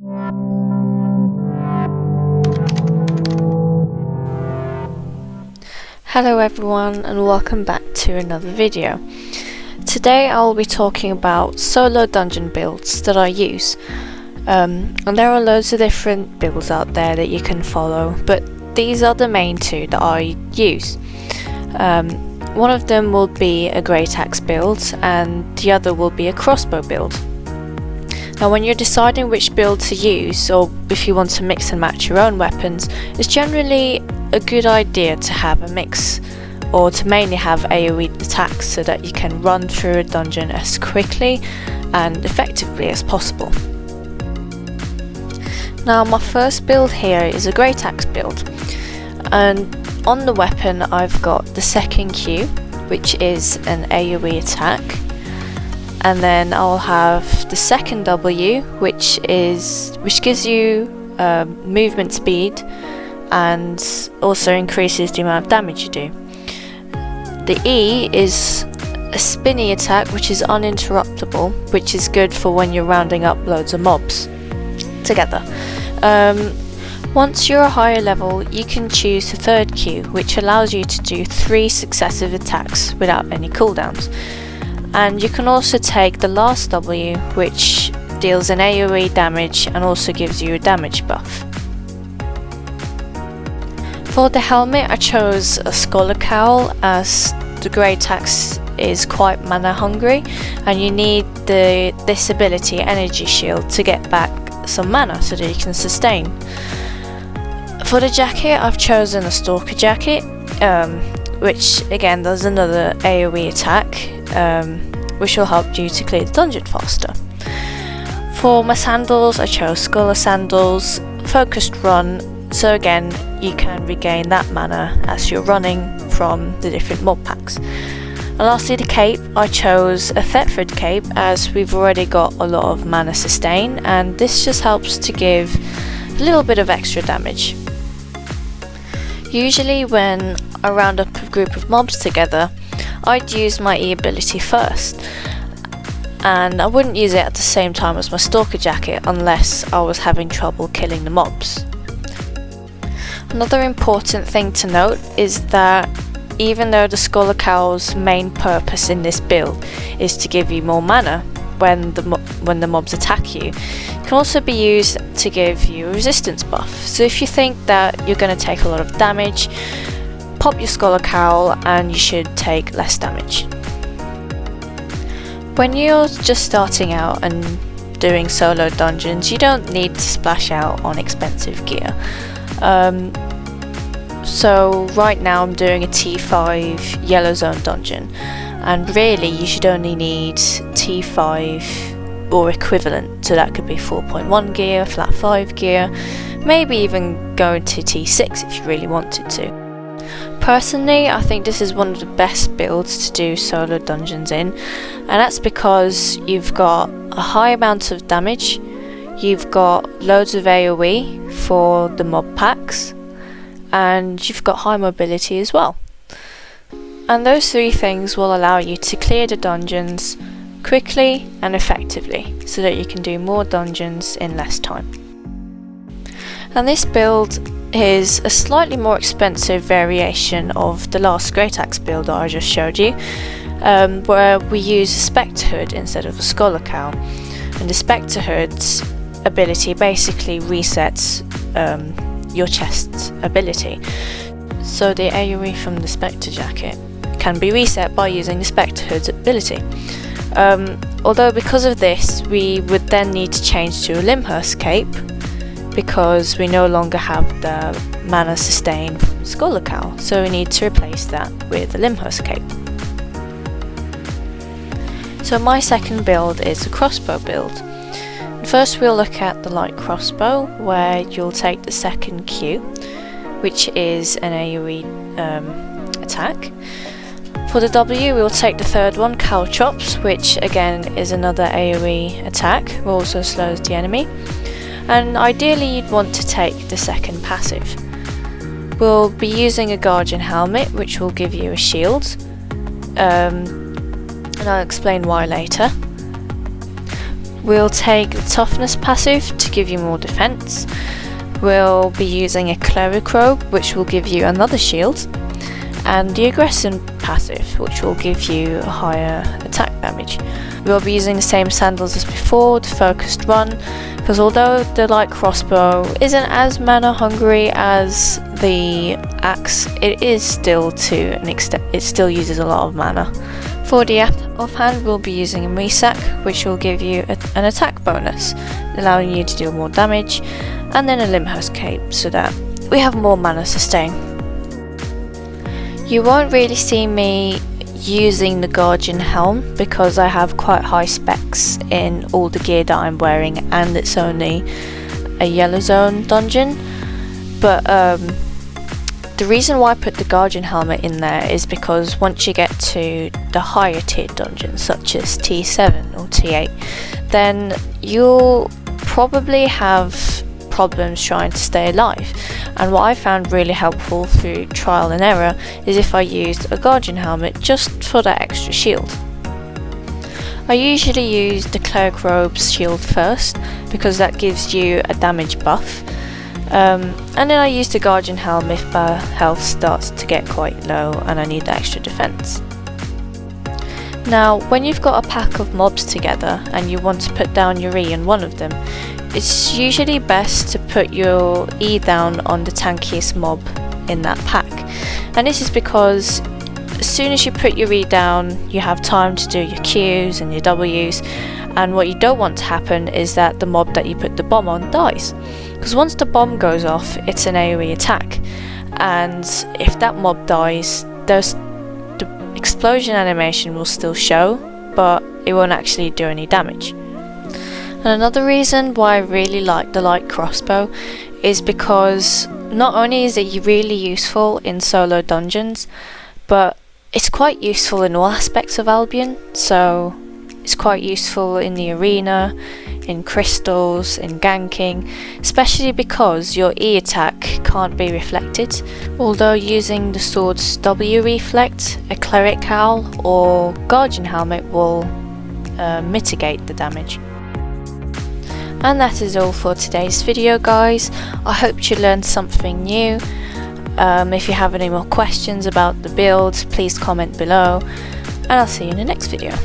Hello everyone and welcome back to another video. Today I'll be talking about solo dungeon builds that I use. And there are loads of different builds out there that you can follow, but these are the main two that I use. One of them will be a Greytax build and the other will be a Crossbow build. Now when you're deciding which build to use, or if you want to mix and match your own weapons, it's generally a good idea to have a mix, or to mainly have AoE attacks so that you can run through a dungeon as quickly and effectively as possible. Now my first build here is a Greytax build, and on the weapon I've got the second Q, which is an AoE attack, and then I'll have the second W, which gives you movement speed and also increases the amount of damage you do. The E is a spinny attack which is uninterruptible, which is good for when you're rounding up loads of mobs together. Once you're a higher level, you can choose the third Q, which allows you to do 3 successive attacks without any cooldowns. And you can also take the last W, which deals an AoE damage and also gives you a damage buff. For the helmet I chose a Scholar Cowl, as the Greytax is quite mana hungry and you need this ability, Energy Shield, to get back some mana so that you can sustain. For the jacket I've chosen a Stalker jacket, which again does another AoE attack, which will help you to clear the dungeon faster. For my sandals I chose Scholar Sandals, focused run, so again you can regain that mana as you're running from the different mob packs. And lastly, the cape, I chose a Thetford cape as we've already got a lot of mana sustain, and this just helps to give a little bit of extra damage. Usually when I round up a group of mobs together, I'd use my E ability first, and I wouldn't use it at the same time as my Stalker jacket unless I was having trouble killing the mobs. Another important thing to note is that even though the Scholar Cowl's main purpose in this build is to give you more mana when the mobs attack you, it can also be used to give you a resistance buff. So if you think that you're going to take a lot of damage, pop your Scholar Cowl and you should take less damage. When you're just starting out and doing solo dungeons, you don't need to splash out on expensive gear. So right now I'm doing a T5 Yellow Zone dungeon, and really you should only need T5 or equivalent, so that could be 4.1 gear, flat 5 gear, maybe even going to T6 if you really wanted to. Personally, I think this is one of the best builds to do solo dungeons in, and that's because you've got a high amount of damage, you've got loads of AoE for the mob packs, and you've got high mobility as well. And those 3 things will allow you to clear the dungeons quickly and effectively, so that you can do more dungeons in less time. And this build is a slightly more expensive variation of the last Greytax build that I just showed you, where we use a Spectre Hood instead of a Scholar Cowl. And the Spectre Hood's ability basically resets your chest's ability. So the AoE from the Spectre jacket can be reset by using the Spectre Hood's ability. Although because of this we would then need to change to a Limhurst cape, because we no longer have the mana sustain from Scholar Cowl, so we need to replace that with the Limhurst cape. So my second build is a Crossbow build. First we'll look at the light crossbow, where you'll take the second Q, which is an AoE attack. For the W we'll take the third one, Cowl Chops, which again is another AoE attack, it also slows the enemy. And ideally you'd want to take the second passive. We'll be using a Guardian Helmet, which will give you a shield, and I'll explain why later. We'll take the toughness passive to give you more defense. We'll be using a cleric robe, which will give you another shield, and the aggression passive, which will give you a higher attack damage. We'll be using the same sandals as before, the focused run, because although the light crossbow isn't as mana hungry as the axe, it is still to an extent, it still uses a lot of mana. For the offhand, we'll be using a Misak, which will give you an attack bonus, allowing you to deal more damage, and then a Limhurst cape, so that we have more mana sustain. You won't really see me using the Guardian helm because I have quite high specs in all the gear that I'm wearing, and it's only a yellow zone dungeon. But the reason why I put the Guardian helmet in there is because once you get to the higher tier dungeons such as T7 or T8, then you'll probably have problems trying to stay alive. And what I found really helpful through trial and error is if I used a Guardian helmet just for that extra shield. I usually use the Cleric Robe's shield first because that gives you a damage buff, and then I use the Guardian helm if my health starts to get quite low and I need the extra defense. Now, when you've got a pack of mobs together and you want to put down your E on one of them, it's usually best to put your E down on the tankiest mob in that pack. And this is because as soon as you put your E down, you have time to do your Qs and your Ws, and what you don't want to happen is that the mob that you put the bomb on dies. Because once the bomb goes off, it's an AoE attack, and if that mob dies, the explosion animation will still show, but it won't actually do any damage. And another reason why I really like the light crossbow is because not only is it really useful in solo dungeons, but it's quite useful in all aspects of Albion. So it's quite useful in the arena, in crystals, in ganking, especially because your E attack can't be reflected. Although using the sword's W reflect, a cleric cowl or guardian helmet will mitigate the damage. And that is all for today's video, guys. I hope you learned something new. If you have any more questions about the build, please comment below, and I'll see you in the next video.